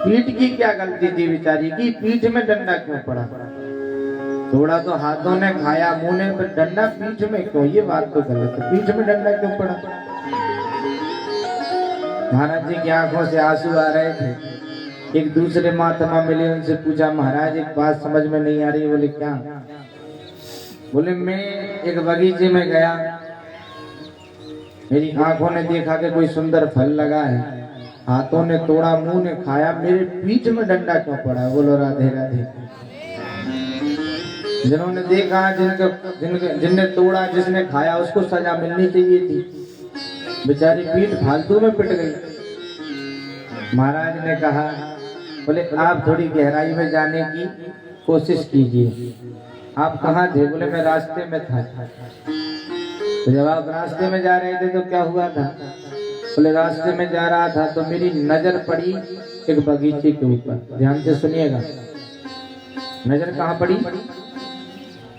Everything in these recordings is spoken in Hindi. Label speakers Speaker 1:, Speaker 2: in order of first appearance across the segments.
Speaker 1: पीठ की क्या गलती थी बेचारी की, पीठ में डंडा क्यों पड़ा? थोड़ा तो हाथों ने खाया, मुंह ने, पर डंडा पीठ में क्यों? ये बात तो गलत है, पीठ में डंडा क्यों पड़ा? महाराज जी की आंखों से आंसू आ रहे थे। एक दूसरे महात्मा मिले, उनसे पूछा महाराज एक बात समझ में नहीं आ रही। बोले क्या? बोले मैं एक बगीचे में गया, मेरी आंखों ने देखा कि कोई सुंदर फल लगा है, हाथों ने तोड़ा, मुंह ने खाया, मेरे पीठ में डंडा क्यों पड़ा? बोलो राधे राधे। जिन्होंने देखा, जिनने तोड़ा, जिसने खाया, उसको सजा मिलनी चाहिए थी, बेचारी पीठ फालतू में पिट गई। महाराज ने कहा, बोले आप थोड़ी गहराई में जाने की कोशिश कीजिए। आप कहाँ थे? बोले मैं रास्ते में था। तो जब आप रास्ते में जा रहे थे तो क्या हुआ था? बोले रास्ते में जा रहा था तो मेरी नजर पड़ी एक बगीचे के ऊपर। ध्यान से सुनिएगा, नजर कहाँ पड़ी?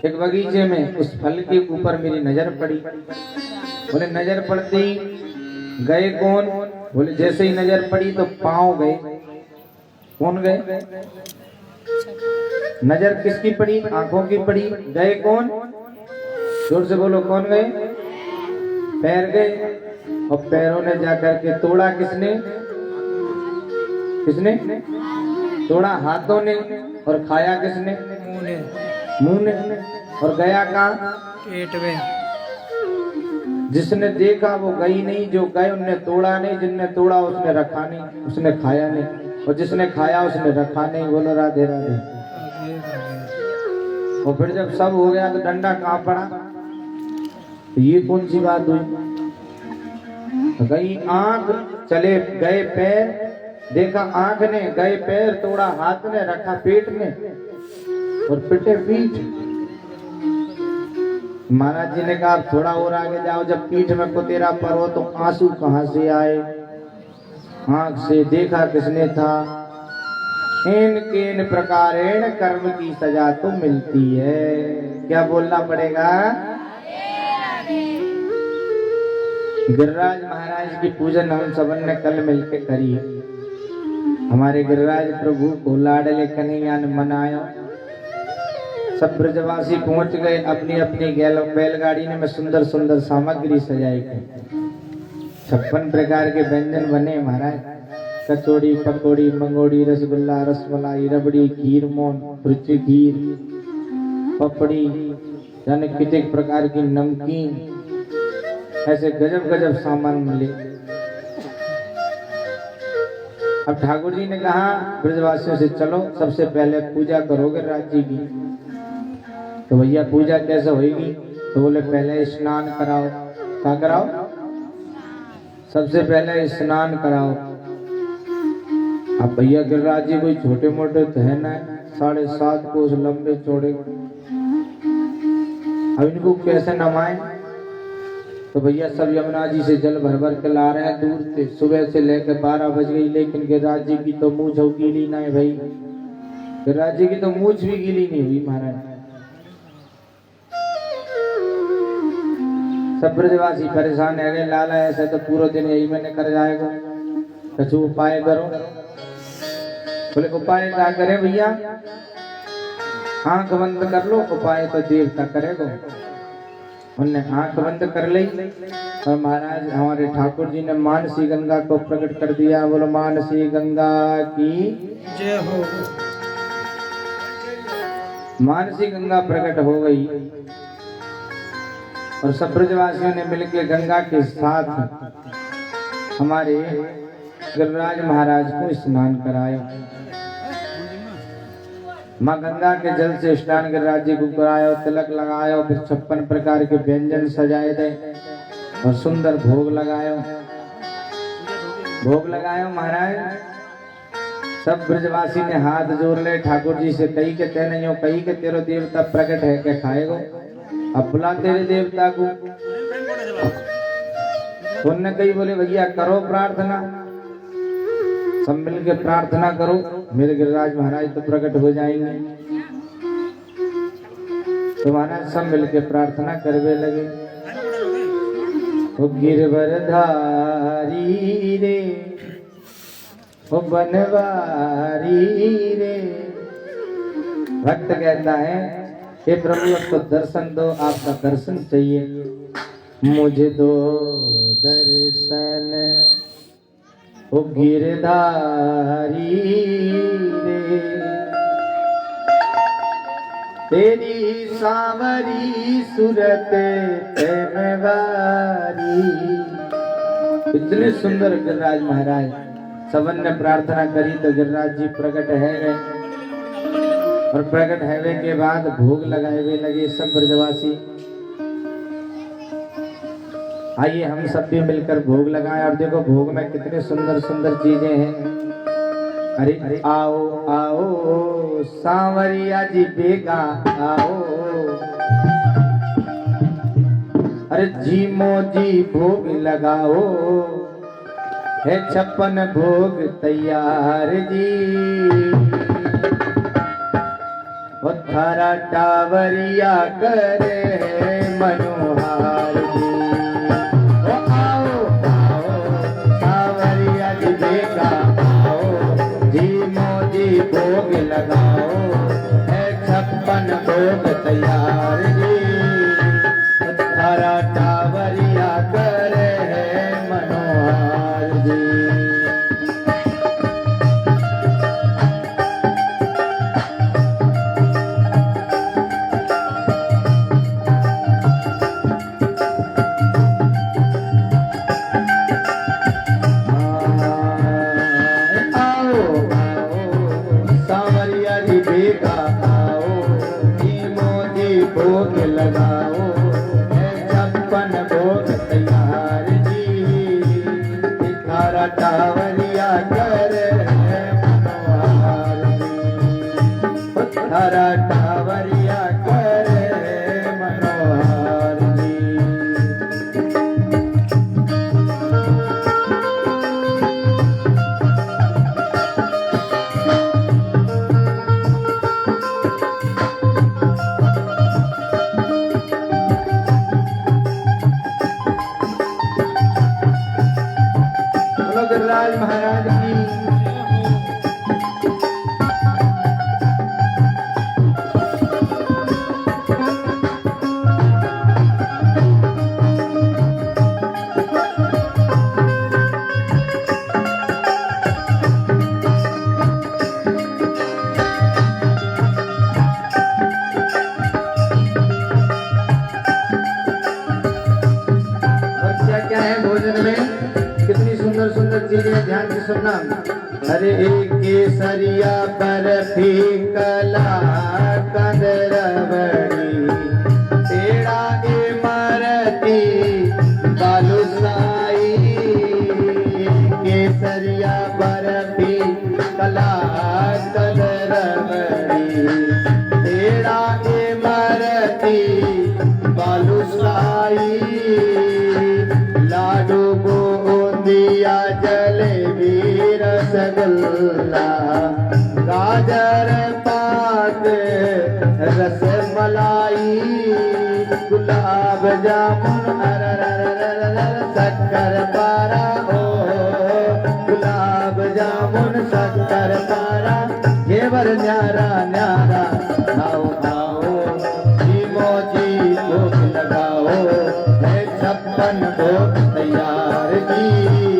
Speaker 1: एक बगीचे में, उस फल के ऊपर मेरी नजर पड़ी। बोले नजर पड़ते ही गए कौन? बोले जैसे ही नजर पड़ी तो पांव गए। कौन गए? नजर किसकी पड़ी? आंखों की पड़ी। गए कौन? जोर से बोलो, कौन गए? पैर गए। और पैरों ने जाकर के तोड़ा किसने? किसने तोड़ा? हाथों ने। और खाया किसने? मुंह ने। और गया कहाँ? पेट में। जिसने देखा वो गई नहीं, जो गए उनने तोड़ा नहीं, जिनने तोड़ा उसने रखा नहीं, उसने खाया नहीं, और जिसने खाया उसने रखा नहीं। बोलो राधे राधे। और फिर जब सब हो गया तो डंडा कहाँ पड़ा? तो ये कौन सी बात हुई? गई आंख, चले गए पैर, देखा आंख ने, गए पैर, तोड़ा हाथ ने, रखा पेट में, और पिटे पीठ। महाराज जी ने कहा थोड़ा और आगे जाओ, जब पीठ में कुतेरा परो तो आंसू कहां से आए? आंख से देखा किसने था? इन प्रकारेण कर्म की सजा तो मिलती है। क्या बोलना पड़ेगा? गिरिराज महाराज की पूजन हम सबन ने कल मिलकर करी। हमारे गिरिराज प्रभु को लाडले कन्हैया ने मनाया। सब ब्रजवासी पहुंच गए अपनी अपनी बैलगाड़ी में सुंदर सुंदर सामग्री सजाई गई। 56 प्रकार के व्यंजन बने महाराज। कचौड़ी, पकौड़ी, मंगोड़ी, रसगुल्ला, रसमलाई, रबड़ी, खीर मोहन, रुचि खीर, पपड़ी, यानी कितने प्रकार की नमकीन, ऐसे गजब गजब सामान मिले। अब ठाकुर जी ने कहा ब्रजवासियों से चलो सबसे पहले पूजा करोगे राज्य की। तो भैया पूजा कैसे होगी? तो बोले पहले स्नान कराओ। क्या कराओ? सबसे पहले स्नान कराओ। अब भैया गिरिराज जी कोई छोटे मोटे तो है ना, 7.5 कोस लंबे चौड़े, अब इनको कैसे नमाएं? तो भैया सब यमुना जी से जल भर भर के ला रहे हैं दूर से। सुबह से लेकर 12 बज गई, लेकिन गिरिराज जी की तो मूंछ गीली ना है भाई। गिरिराज जी की तो मूंछ भी गीली नहीं हुई महाराज। सब ब्रजवासी परेशान है गए, लाला ऐसे तो पूरा दिन यही मैंने कर जाएगा, कुछ उपाय करो। बोले उपाय क्या करे भैया? आंख बंद कर लो, उपाय तो देवता करेगा। उनने आंख बंद कर ली और महाराज हमारे ठाकुर जी ने मानसी गंगा को प्रकट कर दिया। बोलो मानसी गंगा की जय हो। मानसी गंगा प्रकट हो गई और सब ब्रजवासियों ने मिलकर गंगा के साथ हमारे गिरिराज महाराज को स्नान कराया। माँ गंगा के जल से स्नान गिरिराज जी को कराया, तिलक लगाया, फिर 56 प्रकार के व्यंजन सजाए थे और सुंदर भोग लगाया। भोग लगाया महाराज। सब ब्रजवासी ने हाथ जोड़ ले ठाकुर जी से, कही के ते नहीं हो, कही के तेरो देवता प्रकट है क्या खाएगो? अब बुला तेरे देवता को। उनने कही बोले भैया करो प्रार्थना, सब मिल के प्रार्थना करो, मेरे गिरिराज महाराज तो प्रकट हो जाएंगे। तो महाराज सब मिल के प्रार्थना करने लगे। तो गिरवर धारी रे वो बनवारी रे। भक्त कहता है हे प्रभु अब तो दर्शन दो, आपका दर्शन चाहिए मुझे, दो दर्शन ओ गिरधारी रे। तेरी सांवरी सूरत प्रेमवारी। इतने सुंदर गिरिराज महाराज। सबन ने प्रार्थना करी तो गिरिराज जी प्रकट है, और प्रकट हैवे के बाद भोग लगाए हुए लगे सब ब्रजवासी। आइए हम सब भी मिलकर भोग लगाएं। और देखो भोग में कितने सुंदर सुंदर चीजें हैं। अरे आओ आओ सांवरिया जी बेगा आओ, अरे जी मोजी भोग लगाओ, है 56 भोग तैयार जी। वो थारा टावरिया करे मनोहार जी। वो आओ आओ सांवरिया जी बेगा आओ, जी मोजी भोग लगाओ, है 56 भोग तैयार जी। थारा टावरिया करे मनोहार जी। भोग लगाओ, है 56 भोग तैयार जी। थारा टावरिया करे मनोहार जी। थारा टावरिया करे मनोहार जी। गिरिराज महाराज की। और क्या है भोजन में, कितनी सुंदर सुंदर चीजें, ध्यान से सुनना। अरे केसरिया बर्फी कला कंदर बड़ी, पेड़ा इमरती बालूशाही। केसरिया बर्फी कला कंदर बड़ी, पेड़ा इमरती बालूशाही। लाडू बूंदिया जलेबी रसगुल्ला, गाजर पाक रसमलाई, गुलाब जामुन शक्कर पारा ओ, गुलाब जामुन शक्कर पारा, घेवर न्यारा न्यारा। आओ आओ जी मोजी भोग लगाओ, है 56 भोग तैयार जी।